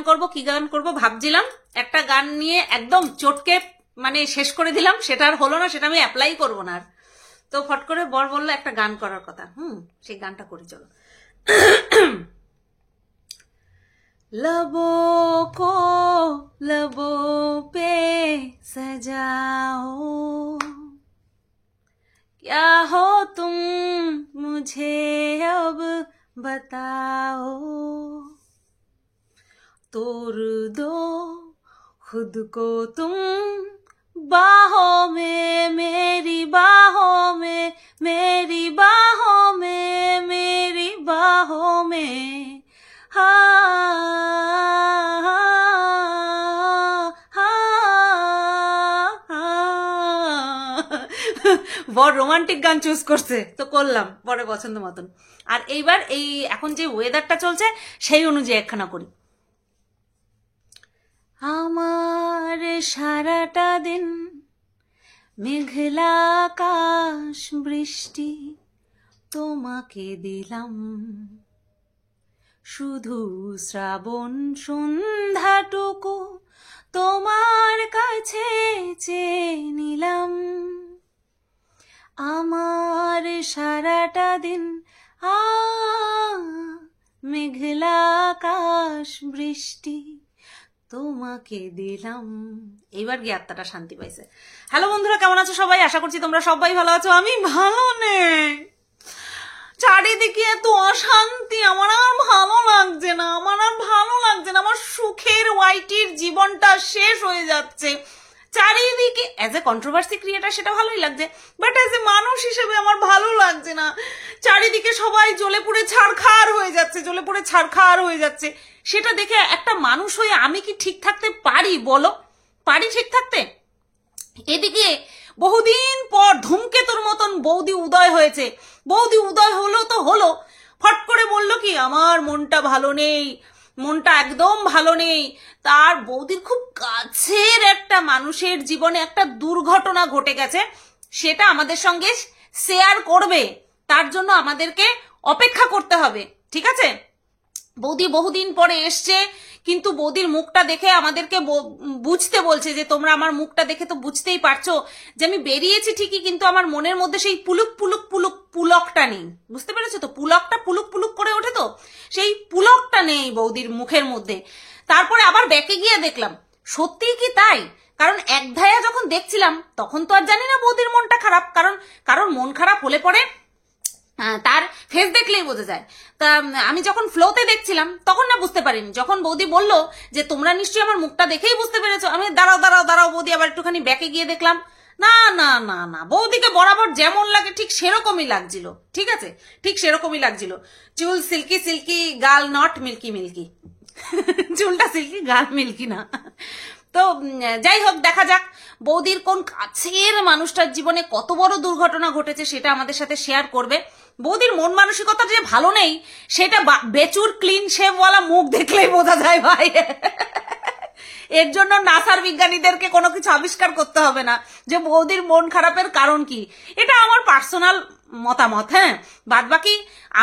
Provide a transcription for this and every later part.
করব কি গান করব ভাবছিলাম, একটা গান নিয়ে একদম চটকে মানে শেষ করে দিলাম, সেটা আর হলো না, সেটা আমি অ্যাপ্লাই করবো না আর। তো ফট করে বর বললো একটা গান করার কথা, সেই গানটা করি চলো। लबों को लबों पे सजाओ, क्या हो तुम मुझे अब बताओ, तोड़ दो खुद को तुम बाहों में, मेरी बाहों में, मेरी बाहों में, मेरी बाहों में, বড় রোমান্টিক গান চুজ করছে, তো করলাম পরে পছন্দ মতন। আর এইবার এই এখন যে ওয়েদারটা চলছে সেই অনুযায়ী একখানা করি। আমার সারাটা দিন মেঘলা আকাশ বৃষ্টি, তোমাকে দিলাম শুধু শ্রাবণ সন্ধ্যাটুকু তোমার কাছে চেয়ে নিলাম। আমার সারাটা দিন মেঘলা আকাশ বৃষ্টি, তোমাকে দিলাম। এইবার গিয়ে আত্মাটা শান্তি পাইছে। হ্যালো বন্ধুরা, কেমন আছো সবাই? আশা করছি তোমরা সবাই ভালো আছো। আমি ভালো নেই, চারিদিকে এত অশান্তি, আমার আর ভালো লাগছে না, আমার আর ভালো লাগছে না, আমার সুখের ওয়াইটির জীবনটা শেষ হয়ে যাচ্ছে চারিদিকে। অ্যাজ এ কন্ট্রোভার্সি ক্রিয়েটার সেটা ভালোই লাগছে, বাট অ্যাজ এ মানুষ হিসেবে আমার ভালো লাগছে না। চারিদিকে সবাই জ্বলে পুড়ে ছারখার হয়ে যাচ্ছে, জ্বলে পুড়ে ছারখার হয়ে যাচ্ছে। সেটা দেখে একটা মানুষ হয়ে আমি কি ঠিক থাকতে পারি বলো? পারি ঠিক থাকতে? এদিকে বহুদিন পর ধূমকেতুর মতন বৌদি উদয় হয়েছে। বৌদি উদয় হলো তো হলো, ফট করে বললো কি আমার মনটা ভালো নেই, মনটা একদম ভালো নেই। তার বৌদির খুব কাছের একটা মানুষের জীবনে একটা দুর্ঘটনা ঘটে গেছে, সেটা আমাদের সঙ্গে শেয়ার করবে, তার জন্য আমাদেরকে অপেক্ষা করতে হবে, ঠিক আছে? বৌদি বহুদিন পরে এসছে, কিন্তু বৌদির মুখটা দেখে আমাদেরকে বুঝতে বলছে যে তোমরা আমার মুখটা দেখে তো বুঝতেই পারছো যে আমি বেরিয়েছি ঠিকই, কিন্তু আমার মনের মধ্যে সেই পুলুক পুলুক পুলুক পুলকটা নেই। বুঝতে পেরেছো তো? পুলকটা পুলুক পুলুক করে ওঠে, তো সেই পুলকটা নেই বৌদির মুখের মধ্যে। তারপরে আবার ব্যাকে গিয়ে দেখলাম সত্যিই কি তাই, কারণ এক ধায়া যখন দেখছিলাম তখন তো আর জানি না বৌদির মনটা খারাপ, কারণ কারোর মন খারাপ হলে পরে তার ফেস দেখলেই বোঝা যায়। তা আমি যখন ফ্লোতে দেখছিলাম তখন না বুঝতে পারিনি, যখন বৌদি বলল যে তোমরা নিশ্চয়ই আমার মুখটা দেখেই বুঝতে পেরেছো, আমি দাঁড়াও দাঁড়াও দাঁড়াও বৌদি, আবার একটুখানি ব্যাকে গিয়ে দেখলাম না না না না, বৌদিকে বরাবর যেমন লাগে ঠিক সেরকমই লাগছিল, ঠিক আছে, ঠিক সেরকমই লাগছিল। চুল সিল্কি সিল্কি, গাল নট মিল্কি মিল্কি, চুলটা সিল্কি গাল মিল্কি না। তো যাই হোক, দেখা যাক বৌদির কোন কাছের মানুষটার জীবনে কত বড় দুর্ঘটনা ঘটেছে সেটা আমাদের সাথে শেয়ার করবে। বৌদির মন মানসিকতা যে ভালো নেই সেটা বেচুর ক্লিন শেভওয়ালা মুখ দেখলেই বোঝা যায় ভাই। এর জন্য নাসার বিজ্ঞানীদেরকে কোনো কিছু আবিষ্কার করতে হবে না যে বৌদির মন খারাপের কারণ কি। এটা আমার পার্সোনাল মতামত, হ্যাঁ, বাদ বাকি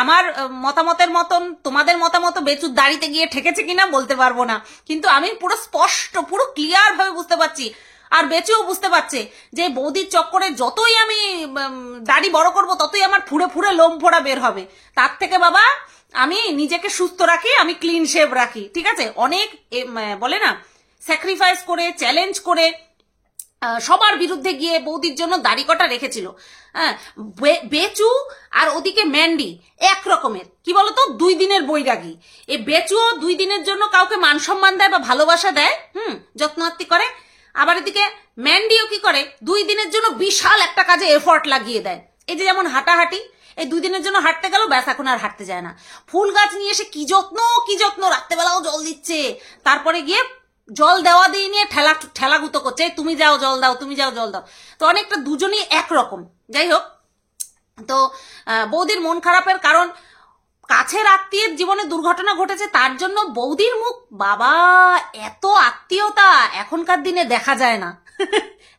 আমার মতামতের মতন তোমাদের মতামত বেচুর দাড়িতে গিয়ে ঠেকেছে কিনা বলতে পারবো না, কিন্তু আমি পুরো স্পষ্ট পুরো ক্লিয়ার ভাবে বুঝতে পারছি, আর বেচুও বুঝতে পারছে যে বৌদির চক্করে যতই আমি দাড়ি বড় করব ততই আমার ফুড়ে ফুড়ে লোম ফোড়া বের হবে। তার থেকে বাবা আমি নিজেকে সুস্থ রাখি, আমি ক্লিন শেভ রাখি, ঠিক আছে? অনেক বলে না স্যাক্রিফাইস করে চ্যালেঞ্জ করে সবার বিরুদ্ধে গিয়ে বৌদির জন্য দাড়ি কটা রেখেছিল। হ্যাঁ, বেচু আর ওদিকে ম্যান্ডি এক রকমের, কি বলতো, 2 দিনের বৈরাগী। এই বেচুও 2 দিনের জন্য কাউকে মান সম্মান দেয় বা ভালোবাসা দেয়, যত্নআত্তি করে, আবার এদিকে ম্যান্ডিও কি করে 2 দিনের জন্য বিশাল একটা কাজে এফোর্ট লাগিয়ে দেয়। এই যে যেমন হাঁটাহাঁটি, এই 2 দিনের জন্য হাঁটতে গেল, ব্যাস এখন আর হাঁটতে যায় না। ফুল গাছ নিয়ে এসে কি যত্ন, রাত্রেবেলাও জল দিচ্ছে, তারপরে গিয়ে জল দেওয়া দিয়ে নিয়ে ঠেলাগুতো করছে, তুমি যাও জল দাও, তুমি যাও জল দাও। তো অনেকটা দুজনই একরকম। যাই হোক, তো বৌদির মন খারাপের কারণ কাছের আত্মীয়ের জীবনে দুর্ঘটনা ঘটেছে, তার জন্য বৌদির মুখ, বাবা এত আত্মীয়তা এখনকার দিনে দেখা যায় না।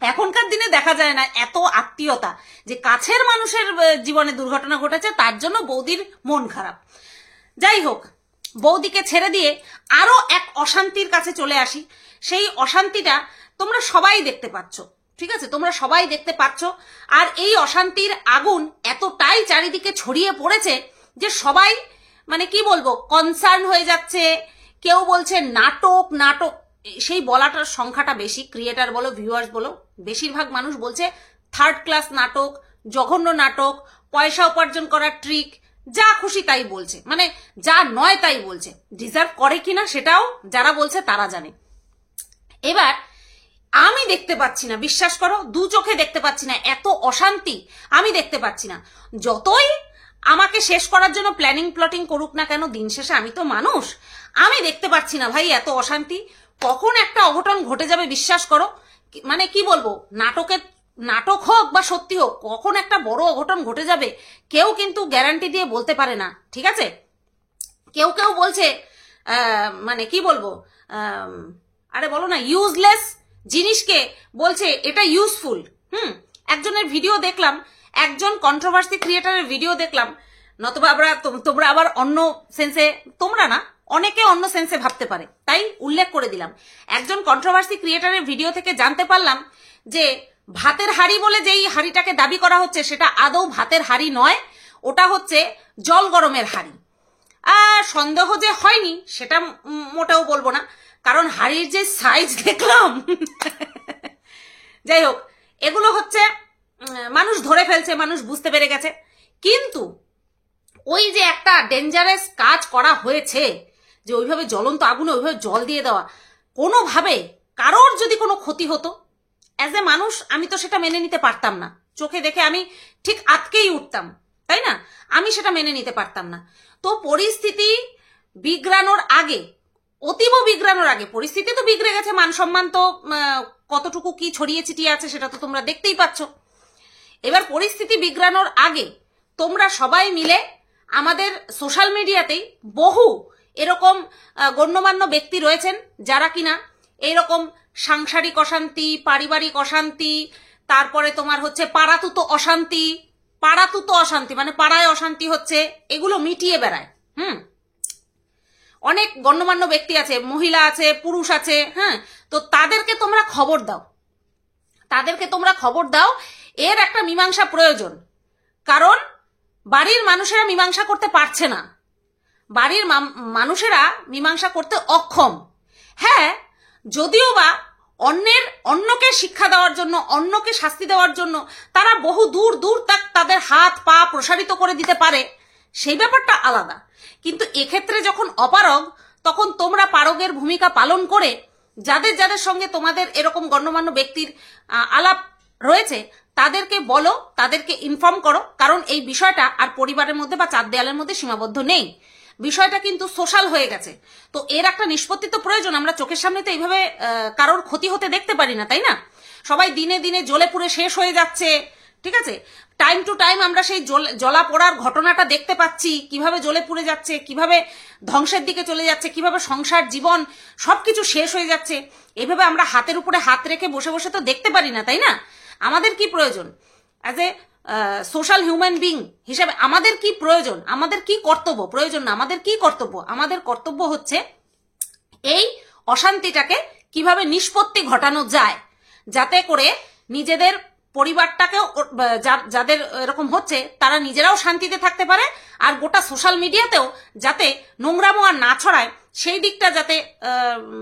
এখনকার দিনে দেখা যায় না এত আত্মীয়তা, যে কাছের মানুষের জীবনে দুর্ঘটনা ঘটেছে তার জন্য বৌদির মন খারাপ। যাই হোক, বৌদিকে ছেড়ে দিয়ে আরো এক অশান্তির কাছে চলে আসি। সেই অশান্তিটা তোমরা সবাই দেখতে পাচ্ছ, ঠিক আছে, তোমরা সবাই দেখতে পাচ্ছ। আর এই অশান্তির আগুন এতটাই চারিদিকে ছড়িয়ে পড়েছে যে সবাই মানে কি বলবো কনসার্ন হয়ে যাচ্ছে। কেউ বলছে নাটক নাটক, সেই বলাটার সংখ্যাটা বেশি, ক্রিয়েটার বলো ভিউয়ার্স বলো, বেশিরভাগ মানুষ বলছে থার্ড ক্লাস নাটক, জঘন্য নাটক, পয়সা উপার্জন করার ট্রিক, যা খুশি তাই বলছে, মানে যা নয় তাই বলছে। ডিজার্ভ করে কিনা সেটাও যারা বলছে তারা জানে। এবার আমি দেখতে পাচ্ছি না, বিশ্বাস করো দু চোখে দেখতে পাচ্ছি না, এত অশান্তি আমি দেখতে পাচ্ছি না। যতই আমাকে শেষ করার জন্য প্ল্যানিং প্লটিং করুক না কেন, দিন শেষে আমি তো মানুষ, আমি দেখতে পাচ্ছি না ভাই এত অশান্তি। কখন একটা অঘটন ঘটে যাবে বিশ্বাস করো, মানে কি বলবো, নাটক হোক বা সত্যি হোক, কখন একটা বড় অঘটন ঘটে যাবে কেউ কিন্তু গ্যারান্টি দিয়ে বলতে পারে না, ঠিক আছে। কেউ কেউ বলছে মানে কি বলবো, আরে বলো না, ইউজলেস জিনিসকে বলছে এটা ইউজফুল। একজনের ভিডিও দেখলাম, একজন কন্ট্রোভার্সি ক্রিয়েটারের ভিডিও দেখলাম, নতুবা তোমরা আবার অন্য সেন্সে, তোমরা না অনেকে অন্য সেন্সে ভাবতে পারে, তাই উল্লেখ করে দিলাম। একজন কন্ট্রোভার্সি ক্রিয়েটারের ভিডিও থেকে জানতে পারলাম যে ভাতের হাঁড়ি বলে যেই হাঁড়িটাকে দাবি করা হচ্ছে সেটা আদৌ ভাতের হাঁড়ি নয়, ওটা হচ্ছে জল গরমের হাঁড়ি। আর সন্দেহ যে হয়নি সেটা মোটেও বলবো না, কারণ হাঁড়ির যে সাইজ দেখলাম যাই হোক, এগুলো হচ্ছে মানুষ ধরে ফেলছে, মানুষ বুঝতে পেরে গেছে। কিন্তু ওই যে একটা ডেঞ্জারাস কাজ করা হয়েছে, যে ওইভাবে জ্বলন্ত আগুনে ওইভাবে জল দিয়ে দেওয়া, কোনোভাবে কারোর যদি কোনো ক্ষতি হতো অ্যাজ এ মানুষ আমি তো সেটা মেনে নিতে পারতাম না। চোখে দেখে আমি ঠিক আটকেই উঠতাম, তাই না, আমি সেটা মেনে নিতে পারতাম না। তো পরিস্থিতি বিগড়ানোর আগে, অতীব বিগড়ানোর আগে, পরিস্থিতি তো বিগড়ে গেছে, মান সম্মান তো কতটুকু কি ছড়িয়ে ছিটিয়ে আছে সেটা তো তোমরা দেখতেই পাচ্ছ। এবার পরিস্থিতি বিগড়ানোর আগে তোমরা সবাই মিলে আমাদের সোশ্যাল মিডিয়াতেই বহু এরকম গণ্যমান্য ব্যক্তি রয়েছেন যারা কিনা এইরকম সাংসারিক অশান্তি, পারিবারিক অশান্তি, তারপরে তোমার হচ্ছে পাড়াতুতো অশান্তি মানে পাড়ায় অশান্তি হচ্ছে, এগুলো মিটিয়ে বেড়ায়। অনেক গণ্যমান্য ব্যক্তি আছে, মহিলা আছে, পুরুষ আছে, হ্যাঁ, তো তাদেরকে তোমরা খবর দাও, এর একটা মীমাংসা প্রয়োজন। কারণ বাড়ির মানুষেরা মীমাংসা করতে পারছে না, বাড়ির মানুষেরা মীমাংসা করতে অক্ষম। হ্যাঁ, যদিও বা অন্যকে শিক্ষা দেওয়ার জন্য, অন্যকে শাস্তি দেওয়ার জন্য তারা বহু দূর দূর তাদের হাত পা প্রসারিত করে দিতে পারে, সেই ব্যাপারটা আলাদা। কিন্তু এক্ষেত্রে যখন অপারগ, তখন তোমরা পারগের ভূমিকা পালন করে যাদের সঙ্গে তোমাদের এরকম গণ্যমান্য ব্যক্তির আলাপ রয়েছে তাদেরকে বলো, তাদেরকে ইনফর্ম করো। কারণ এই বিষয়টা আর পরিবারের মধ্যে বা চার দেয়ালের মধ্যে সীমাবদ্ধ নেই, বিষয়টা কিন্তু সোশ্যাল হয়ে গেছে। তো এর একটা নিষ্পত্তি তো প্রয়োজন। আমরা চোখের সামনে তো এইভাবে কারোর ক্ষতি হতে দেখতে পারি না, তাই না। সবাই দিনে দিনে জ্বলে পুড়ে শেষ হয়ে যাচ্ছে, ঠিক আছে। টাইম টু টাইম আমরা সেই জ্বলা পোড়ার ঘটনাটা দেখতে পাচ্ছি, কিভাবে জ্বলে পুড়ে যাচ্ছে, কিভাবে ধ্বংসের দিকে চলে যাচ্ছে, কিভাবে সংসার জীবন সবকিছু শেষ হয়ে যাচ্ছে। এইভাবে আমরা হাতের উপরে হাত রেখে বসে বসে তো দেখতে পারি না, তাই না। আমাদের কি প্রয়োজন as a social human being হিসেবে, আমাদের কি প্রয়োজন, আমাদের কি কর্তব্য, প্রয়োজন না, আমাদের কি কর্তব্য, আমাদের কর্তব্য হচ্ছে এই অশান্তিটাকে কিভাবে নিষ্পত্তি ঘটানো যায়, যাতে করে নিজেদের পরিবারটাকেও, যাদের এরকম হচ্ছে তারা নিজেরাও শান্তিতে থাকতে পারে, আর গোটা সোশ্যাল মিডিয়াতেও যাতে নোংরামো আর না ছড়ায়, সেই দিকটা যাতে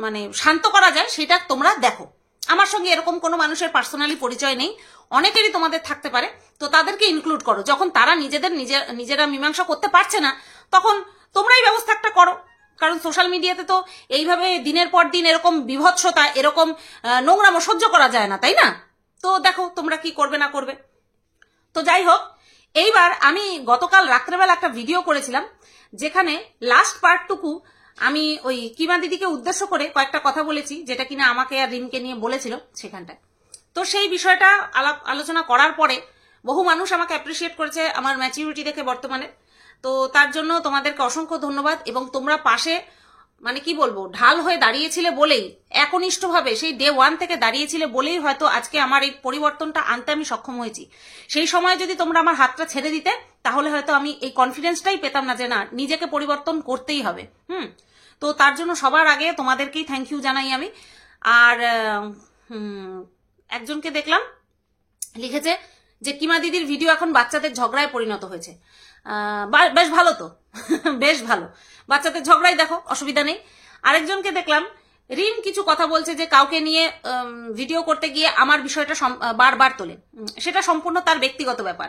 মানে শান্ত করা যায়, সেটা তোমরা দেখো। আমার সঙ্গে এরকম কোনো মানুষের পার্সোনালি পরিচয় নেই, অনেকেরই তোমাদের থাকতে পারে, তো তাদেরকে ইনক্লুড করো। যখন তারা নিজেরা মীমাংসা করতে পারছে না, তখন তোমরাই ব্যবস্থাটা করো। কারণ সোশ্যাল মিডিয়াতে তো এইভাবে দিনের পর দিন এরকম বিভৎসতা, এরকম নোংরামো সহ্য করা যায় না, তাই না। তো দেখো তোমরা কি করবে না করবে। তো যাই হোক, এইবার আমি গতকাল রাত্রেবেলা একটা ভিডিও করেছিলাম, যেখানে লাস্ট পার্টটুকু আমি ওই কিমা দিদিকে উদ্দেশ্য করে কয়েকটা কথা বলেছি, যেটা কিনা আমাকে আর রিমকে নিয়ে বলেছিল সেখানটায়। তো সেই বিষয়টা আলোচনা করার পরে বহু মানুষ আমাকে অ্যাপ্রিসিয়েট করেছে আমার ম্যাচিউরিটি দেখে বর্তমানে। তো তার জন্য তোমাদেরকে অসংখ্য ধন্যবাদ। এবং তোমরা পাশে মানে কি বলবো, ঢাল হয়ে দাঁড়িয়েছিলে বলেই, একনিষ্ঠভাবে সেই ডে 1 থেকে দাঁড়িয়েছিলে বলেই হয়তো আজকে আমার এই পরিবর্তনটা আনতে আমি সক্ষম হয়েছি। সেই সময় যদি তোমরা আমার হাতটা ছেড়ে দিতে, তাহলে হয়তো আমি এই কনফিডেন্সটাই পেতাম না যে না, নিজেকে পরিবর্তন করতেই হবে। তো তার জন্য সবার আগে তোমাদেরকেই থ্যাংক ইউ জানাই আমি। আর একজনকে দেখলাম লিখেছে যে কিমা দিদির ভিডিও এখন বাচ্চাদের ঝগড়ায় পরিণত হয়েছে। বেশ ভালো তো, বেশ ভালো, বাচ্চাদের ঝগড়াই দেখো, অসুবিধা নেই। আরেকজনকে দেখলাম রিন কিছু কথা বলছে যে কাউকে নিয়ে ভিডিও করতে গিয়ে আমার বিষয়টা বারবার তোলে। সেটা সম্পূর্ণ তার ব্যক্তিগত ব্যাপার।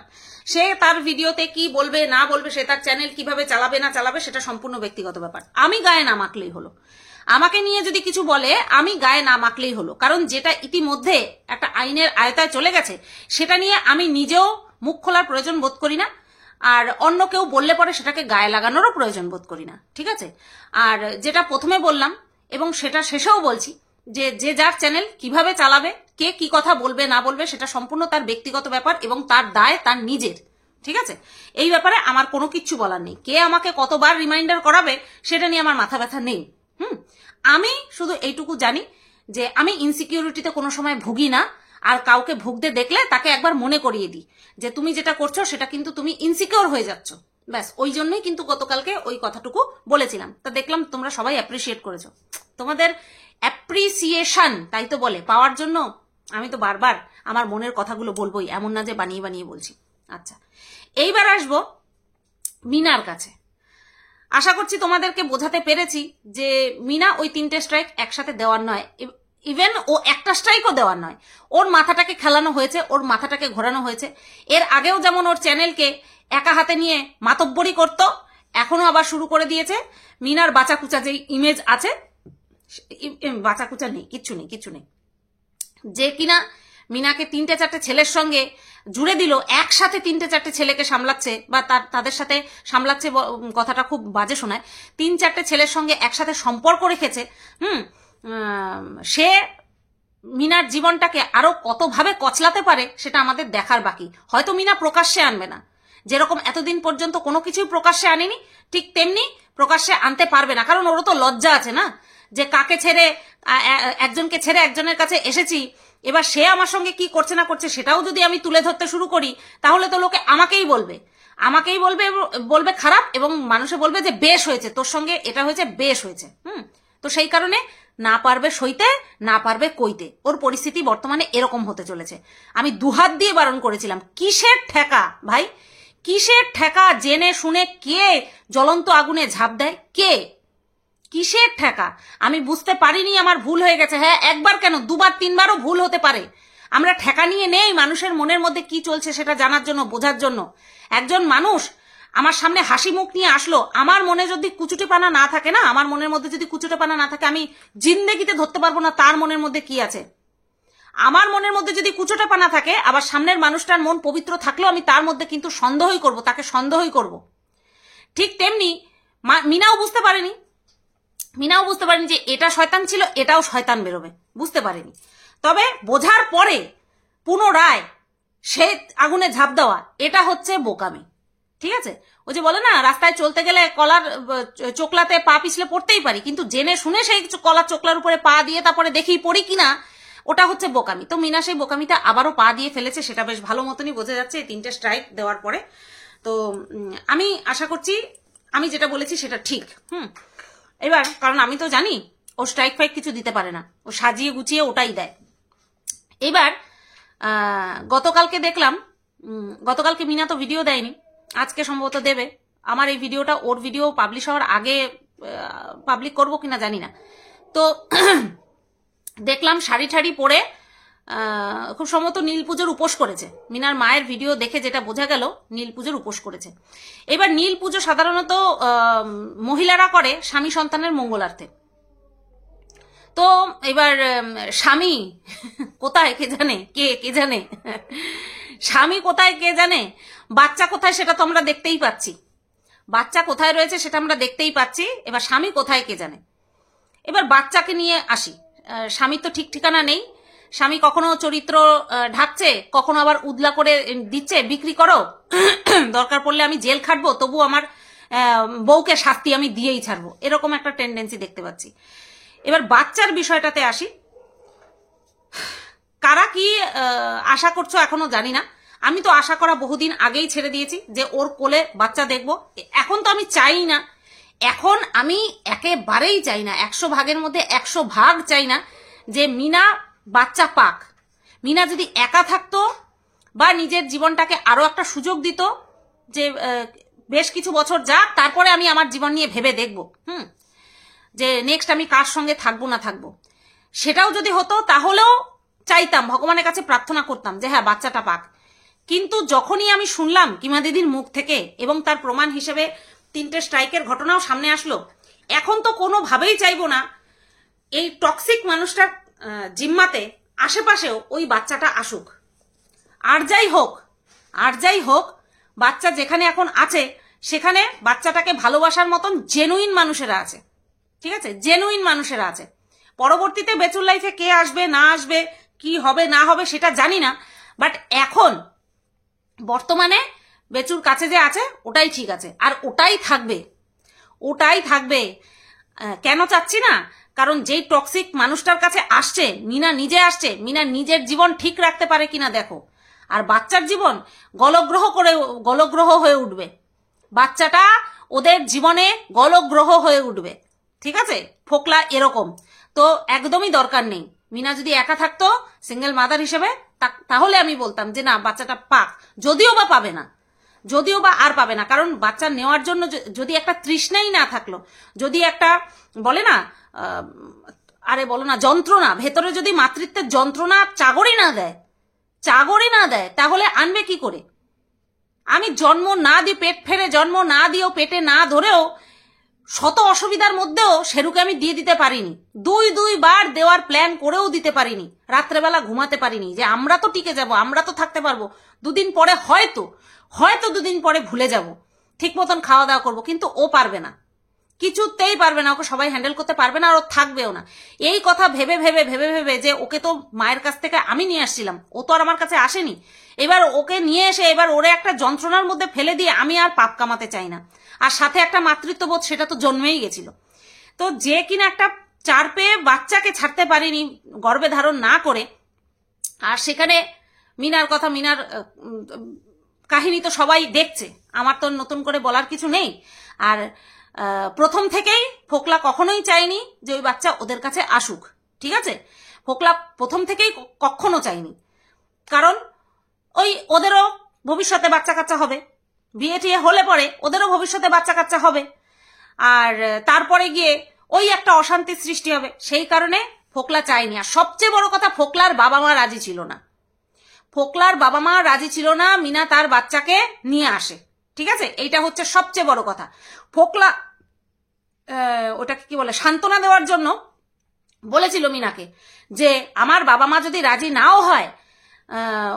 সে তার ভিডিওতে কি বলবে না বলবে, সে তার চ্যানেল কিভাবে চালাবে না চালাবে, সেটা সম্পূর্ণ ব্যক্তিগত ব্যাপার। আমি গায়ে না মাখলেই হলো। আমাকে নিয়ে যদি কিছু বলে, আমি গায়ে না মাখলেই হলো। কারণ যেটা ইতিমধ্যে একটা আইনের আয়তায় চলে গেছে, সেটা নিয়ে আমি নিজেও মুখ খোলার প্রয়োজন বোধ করি না। আর অন্য কেউ বললে পরে সেটাকে গায়ে লাগানোরও প্রয়োজন বোধ করি না, ঠিক আছে? আর যেটা প্রথমে বললাম এবং সেটা শেষেও বলছি, যে যে যার চ্যানেল কিভাবে চালাবে, কে কি কথা বলবে না বলবে, সেটা সম্পূর্ণ তার ব্যক্তিগত ব্যাপার এবং তার দায় তার নিজের, ঠিক আছে? এই ব্যাপারে আমার কোনো কিচ্ছু বলার নেই। কে আমাকে কতবার রিমাইন্ডার করাবে সেটা নিয়ে আমার মাথা ব্যথা নেই। আমি শুধু এইটুকু জানি যে আমি ইনসিকিউরিটিতে কোনো সময় ভুগি না। আর কাউকে ভুগতে দেখলে তাকে একবার মনে করিয়ে দিই যে তুমি যেটা করছো সেটা কিন্তু তুমি ইনসিকিউর হয়ে যাচ্ছ। ব্যাস, ওই জন্যই কিন্তু গতকালকে ওই কথাটুকু বলেছিলাম। তা দেখলাম তোমরা সবাই অ্যাপ্রিসিয়েট করেছো। তোমাদের অ্যাপ্রিসিয়েশন, তাই তো বলে, পাওয়ার জন্য আমি তো বারবার আমার মনের কথাগুলো বলবোই, এমন না যে বানিয়ে বানিয়ে বলছি। আচ্ছা, এইবার আসবো মিনার কাছে। আশা করছি তোমাদেরকে বোঝাতে পেরেছি যে মিনা ওই 3টে স্ট্রাইক একসাথে দেওয়ার নয়, ইভেন ও একটা স্ট্রাইকও দেওয়ার নয়। ওর মাথাটাকে খেলানো হয়েছে, ওর মাথাটাকে ঘোরানো হয়েছে। এর আগেও যেমন ওর চ্যানেলকে একা হাতে নিয়ে মাতব্বরি করতো, এখনো আবার শুরু করে দিয়েছে। মিনার বাঁচাকুচা যে ইমেজ আছে, বাঁচাকুচা নেই, কিচ্ছু নেই, যে কিনা মিনাকে 3টে-4টে ছেলের সঙ্গে জুড়ে দিল, একসাথে 3টে-4টে ছেলেকে সামলাচ্ছে, বা তাদের সাথে সামলাচ্ছে, কথাটা খুব বাজে শোনায়। 3-4টে ছেলের সঙ্গে একসাথে সম্পর্ক রেখেছে। সে মিনার জীবনটাকে আরো কতভাবে কচলাতে পারে সেটা আমাদের দেখার বাকি। হয়তো মিনা প্রকাশ্যে আনবে না, যেরকম এতদিন পর্যন্ত কোনো কিছুই প্রকাশ্যে আনেনি, ঠিক তেমনি প্রকাশ্যে আনতে পারবে না। কারণ ওরও তো লজ্জা আছে না, যে কাকে ছেড়ে, একজনকে ছেড়ে একজনের কাছে এসেছি, এবার সে আমার সঙ্গে কি করছে না করছে সেটাও যদি আমি তুলে ধরতে শুরু করি, তাহলে তো লোকে আমাকেই বলবে খারাপ, এবং মানুষে বলবে যে বেশ হয়েছে, তোর সঙ্গে এটা হয়েছে, বেশ হয়েছে। তো সেই কারণে না পারবে সইতে, না পারবে কইতে। ওর পরিস্থিতি বর্তমানে এরকম হতে চলেছে। আমি দুহাত দিয়ে বারণ করেছিলাম, কিসের ঠেকা ভাই, কিসের ঠেকা? জেনে শুনে কে জ্বলন্ত আগুনে ঝাঁপ দেয়? কে? কিসের ঠেকা? আমি বুঝতে পারিনি, আমার ভুল হয়ে গেছে। হ্যাঁ, একবার কেন, 2-3বারও ভুল হতে পারে। আমরা ঠেকা নিয়ে নেই মানুষের মনের মধ্যে কি চলছে সেটা জানার জন্য, বোঝার জন্য। একজন মানুষ আমার সামনে হাসি মুখ নিয়ে আসলো, আমার মনে যদি কুচুটেপানা না থাকে না, আমার মনের মধ্যে যদি কুচুটেপানা না থাকে, আমি জিন্দেগিতে ধরতে পারবো না তার মনের মধ্যে কি আছে। আমার মনের মধ্যে যদি কুচুটেপানা থাকে, আবার সামনের মানুষটার মন পবিত্র থাকলেও আমি তার মধ্যে কিন্তু সন্দেহই করব, তাকে সন্দেহই করব। ঠিক তেমনি মিনাও বুঝতে পারেনি যে এটা শয়তান ছিল, এটাও শয়তান বেরোবে, বুঝতে পারেনি। তবে বোঝার পরে পুনরায় সে আগুনে ঝাঁপ দেওয়া, এটা হচ্ছে বোকামি, ঠিক আছে? ওই যে বলে না, রাস্তায় চলতে গেলে কলার চোকলাতে পা পিছলে পড়তেই পারি, কিন্তু জেনে শুনে সেই কলার চোকলার উপরে পা দিয়ে তারপরে দেখি পড়ি কিনা, ওটা হচ্ছে বোকামি। তো মিনা সেই বোকামিটা আবারও পা দিয়ে ফেলেছে, সেটা বেশ ভালো মতনই বোঝা যাচ্ছে এই 3টে স্ট্রাইক দেওয়ার পরে। তো আমি আশা করছি আমি যেটা বলেছি সেটা ঠিক। এবার কারণ আমি তো জানি ও স্ট্রাইক ফাইক কিছু দিতে পারে না, ও সাজিয়ে গুছিয়ে ওটাই দেয়। এবার গতকালকে দেখলাম, গতকালকে মিনা তো ভিডিও দেয়নি, আজকে সম্ভবত দেবে। আমার এই ভিডিওটা ওর ভিডিও পাবলিশ হওয়ার আগে পাবলিক করবো কিনা জানি না। তো দেখলাম শাড়ি ঠাড়ি পরে খুব সম্ভবত নীল পুজোর উপোস করেছে। মিনার মায়ের ভিডিও দেখে যেটা বোঝা গেল, নীল পুজোর উপোস করেছে। এবার নীল পুজো সাধারণত মহিলারা করে স্বামী সন্তানের মঙ্গলার্থে। তো এবার স্বামী কোথায় কে জানে, কে জানে স্বামী কোথায় কে জানে, বাচ্চা কোথায় সেটা তো আমরা দেখতেই পাচ্ছি, বাচ্চা কোথায় রয়েছে সেটা আমরা দেখতেই পাচ্ছি। এবার স্বামী কোথায় কে জানে। এবার বাচ্চাকে নিয়ে আসি। স্বামী তো ঠিক ঠিকানা নেই, স্বামী কখনো চরিত্র ঢাকছে, কখনো আবার উদলা করে দিচ্ছে, বিক্রি করো, দরকার পড়লে আমি জেল খাটবো, তবু আমার বউকে শাস্তি আমি দিয়েই ছাড়বো, এরকম একটা টেন্ডেন্সি দেখতে পাচ্ছি। এবার বাচ্চার বিষয়টাতে আসি। কারা কি আশা করছো এখনো জানি না, আমি তো আশা করা বহুদিন আগেই ছেড়ে দিয়েছি যে ওর কোলে বাচ্চা দেখবো। এখন তো আমি চাই না, এখন আমি একেবারেই চাই না, 100 ভাগের মধ্যে 100 ভাগ চাই না যে মিনা বাচ্চা পাক। মিনা যদি একা থাকতো বা নিজের জীবনটাকে আরো একটা সুযোগ দিত যে বেশ কিছু বছর যাক, তারপরে আমি আমার জীবন নিয়ে ভেবে দেখবো যে নেক্সট আমি কার সঙ্গে থাকবো না থাকবো, সেটাও যদি হতো তাহলেও চাইতাম, ভগবানের কাছে প্রার্থনা করতাম যে হ্যাঁ বাচ্চাটা পাক। কিন্তু যখনই আমি শুনলাম কিমা দিদির মুখ থেকে এবং তার প্রমাণ হিসেবে 3টে স্ট্রাইকের ঘটনাও সামনে আসলো, এখন তো কোনোভাবেই চাইবো না এই টক্সিক মানুষটার জিম্মাতে আশেপাশেও ওই বাচ্চাটা আসুক। আর যাই হোক বাচ্চা যেখানে এখন আছে সেখানে বাচ্চাটাকে ভালোবাসার মতন জেনুইন মানুষেরা আছে, ঠিক আছে, জেনুইন মানুষেরা আছে। পরবর্তীতে বেচুর লাইফে কে আসবে না আসবে, কি হবে না হবে সেটা জানি না, বাট এখন বর্তমানে বেচুর কাছে যে আছে ওটাই ঠিক আছে, আর ওটাই থাকবে। কেন চাচ্ছি না, কারণ যেই টক্সিক মানুষটার কাছে আসছে, মিনা নিজে আসছে, মিনা নিজের জীবন ঠিক রাখতে পারে কিনা দেখো, আর বাচ্চার জীবন গলগ্রহ হয়ে উঠবে, বাচ্চাটা ওদের জীবনে গলগ্রহ হয়ে উঠবে, ঠিক আছে। ফোকলা এরকম তো একদমই দরকার নেই। মিনা যদি একা থাকতো সিঙ্গেল মাদার হিসেবে, তাহলে আমি বলতাম যে না বাচ্চাটা পাক, যদিও বা আর পাবে না, কারণ বাচ্চা নেওয়ার জন্য যদি একটা তৃষ্ণাই না থাকলো, যদি একটা বলে না যন্ত্রণা, ভেতরে যদি মাতৃত্বের যন্ত্রণা চাগড়ি না দেয় তাহলে আনবে কি করে? আমি জন্ম না দিয়ে পেট ফেরে জন্ম না দিয়েও পেটে না ধরেও শত অসুবিধার মধ্যেও শেরুকে আমি দিয়ে দিতে পারিনি, দুইবার দেওয়ার প্ল্যান করেও দিতে পারিনি, রাত্রেবেলা ঘুমাতে পারিনি যে আমরা তো টিকে যাব, আমরা তো থাকতে পারবো, দুদিন পরে হয়তো দুদিন পরে ভুলে যাব, ঠিক মতন খাওয়া দাওয়া করবো, কিন্তু ও পারবে না, কিছুতেই পারবে না, ওকে সবাই হ্যান্ডেল করতে পারবে না, আর ও থাকবেও না। এই কথা ভেবে যে ওকে তো মায়ের কাছ থেকে আমি নিয়ে আসছিলাম, ও তো আর আমার কাছে আসেনি, এবার ওকে নিয়ে এসে এবার ওরে একটা যন্ত্রণার মধ্যে ফেলে দিয়ে আমি আর পাপ কামাতে চাই না, আর সাথে একটা মাতৃত্ববোধ সেটা তো জন্মেই গেছিল। তো যে কিনা একটা 4 পেয়ে বাচ্চাকে ছাড়তে পারিনি গর্ভে ধারণ না করে, আর সেখানে মিনার কাহিনী তো সবাই দেখছে, আমার তো নতুন করে বলার কিছু নেই। আর প্রথম থেকেই ফোকলা কখনোই চায়নি যে ওই বাচ্চা ওদের কাছে আসুক, ঠিক আছে, ফোকলা প্রথম থেকেই কখনো চায়নি, কারণ ওই ওদেরও ভবিষ্যতে বাচ্চা কাচ্চা হবে, বিয়ে টিয়ে হলে পরে ওদেরও ভবিষ্যতে বাচ্চা কাচ্চা হবে, আর তারপরে গিয়ে ওই একটা অশান্তির সৃষ্টি হবে, সেই কারণে ফোকলা চায়নি। আর সবচেয়ে বড় কথা, ফোকলার বাবা মা রাজি ছিল না মিনা তার বাচ্চাকে নিয়ে আসে, ঠিক আছে, এইটা হচ্ছে সবচেয়ে বড় কথা। ফোকলা ওটাকে কি বলে, সান্ত্বনা দেওয়ার জন্য বলেছিল মিনাকে যে আমার বাবা মা যদি রাজি নাও হয়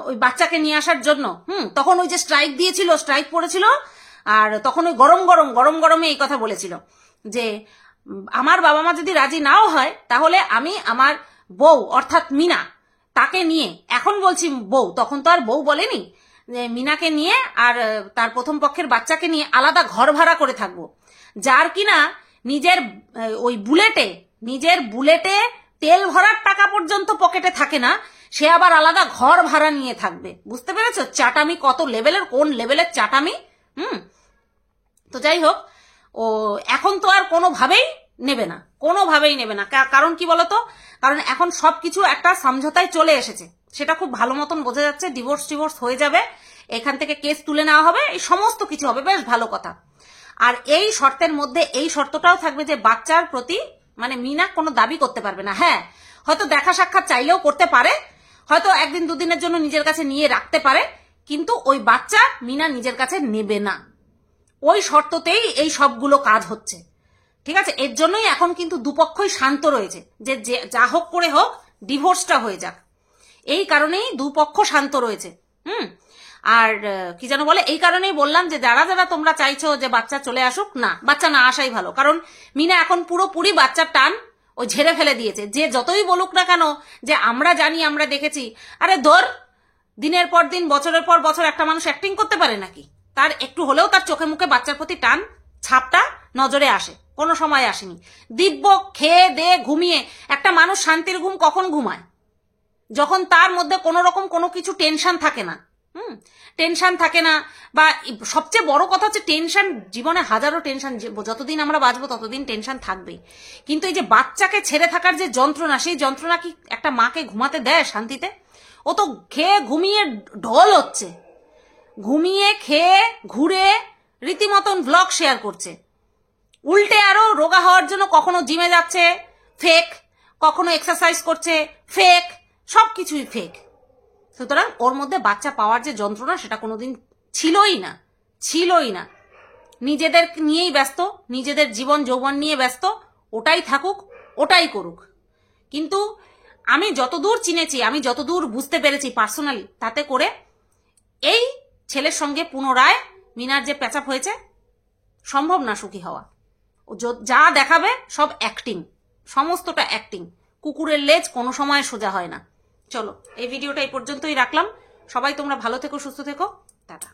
ওই বাচ্চাকে নিয়ে আসার জন্য, তখন ওই যে স্ট্রাইক পড়েছিল, আর তখন ওই গরমে এই কথা বলেছিল যে আমার বাবা মা যদি রাজি নাও হয় তাহলে আমি আমার বউ অর্থাৎ মিনা তাকে নিয়ে, এখন বলছি বউ, তখন তো আর বউ বলেনি, মিনাকে নিয়ে আর তার প্রথম পক্ষের বাচ্চাকে নিয়ে আলাদা ঘর ভাড়া করে থাকবো, যার কিনা নিজের বুলেটে তেল ভরার টাকা পর্যন্ত পকেটে থাকে না, সে আবার আলাদা ঘর ভাড়া নিয়ে থাকবে। বুঝতে পেরেছো চাটামি কত লেভেলের, কোন লেভেলের চাটামি। তো যাই হোক, ও এখন তো আর কোনোভাবেই নেবে না, কারণ কি বলতো, কারণ এখন সবকিছু একটা সমঝোতায় চলে এসেছে, সেটা খুব ভালো মতন বোঝা যাচ্ছে, ডিভোর্স হয়ে যাবে, এখান থেকে কেস তুলে নেওয়া হবে, এই সমস্ত কিছু হবে, বেশ ভালো কথা। আর এই শর্তের মধ্যে এই শর্তটাও থাকবে যে বাচ্চার প্রতি মানে মিনা কোনো দাবি করতে পারবে না। হ্যাঁ, হয়তো দেখা সাক্ষাৎ চাইলেও করতে পারে, হয়তো 1 দিন 2 দিনের জন্য নিজের কাছে নিয়ে রাখতে পারে, কিন্তু ওই বাচ্চা মিনা নিজের কাছে নেবে না, ওই শর্ততেই এই সবগুলো কাজ হচ্ছে, ঠিক আছে। এর জন্যই এখন কিন্তু দুপক্ষই শান্ত রয়েছে, যে যা হোক করে হোক ডিভোর্সটা হয়ে যাক, এই কারণেই দুপক্ষ শান্ত রয়েছে। আর কি যেন বলে, এই কারণেই বললাম যে যারা তোমরা চাইছো যে বাচ্চা চলে আসুক, না, বাচ্চা না আসাই ভালো, কারণ মিনা এখন পুরোপুরি বাচ্চার টান ও ঝেড়ে ফেলে দিয়েছে। যে যতই বলুক না কেন যে আমরা জানি, আমরা দেখেছি, আরে দিনের পর দিন বছরের পর বছর একটা মানুষ অ্যাক্টিং করতে পারে নাকি? তার একটু হলেও তার চোখে মুখে বাচ্চার প্রতি টান ছাপটা নজরে আসে, কোনো সময় আসেনি। দিব্য খেয়ে দিয়ে ঘুমিয়ে, একটা মানুষ শান্তির ঘুম কখন ঘুমায়? যখন তার মধ্যে কোনো রকম কোনো কিছু টেনশন থাকে না। টেনশন থাকে না, বা সবচেয়ে বড় কথা হচ্ছে টেনশন, জীবনে হাজারো টেনশন, যতদিন আমরা বাঁচবো ততদিন টেনশন থাকবেই, কিন্তু এই যে বাচ্চাকে ছেড়ে থাকার যে যন্ত্রণা, সেই যন্ত্রণা কি একটা মাকে ঘুমাতে দেয় শান্তিতে? ও তো খেয়ে ঘুমিয়ে ঢল হচ্ছে, ঘুমিয়ে খেয়ে ঘুরে রীতিমতন ব্লগ শেয়ার করছে, উল্টে আরো রোগা হওয়ার জন্য কখনো জিমে যাচ্ছে ফেক, কখনো এক্সারসাইজ করছে ফেক, সব কিছুই ফেক। সুতরাং ওর মধ্যে বাচ্চা পাওয়ার যে যন্ত্রণা সেটা কোনোদিন ছিলই না। নিজেদের নিয়েই ব্যস্ত, নিজেদের জীবন যৌবন নিয়ে ব্যস্ত, ওটাই থাকুক, ওটাই করুক। কিন্তু আমি যতদূর চিনেছি, আমি যতদূর বুঝতে পেরেছি পার্সোনালি, তাতে করে এই ছেলের সঙ্গে পুনরায় মিনার যে প্যাচাপ হয়েছে, সম্ভব না সুখী হওয়া। ও যা দেখাবে সব অ্যাক্টিং, সমস্তটা অ্যাক্টিং। কুকুরের লেজ কোনো সময় সোজা হয় না। চলো, এই ভিডিওটা এই পর্যন্তই রাখলাম। সবাই তোমরা ভালো থেকো, সুস্থ থেকো, টাটা।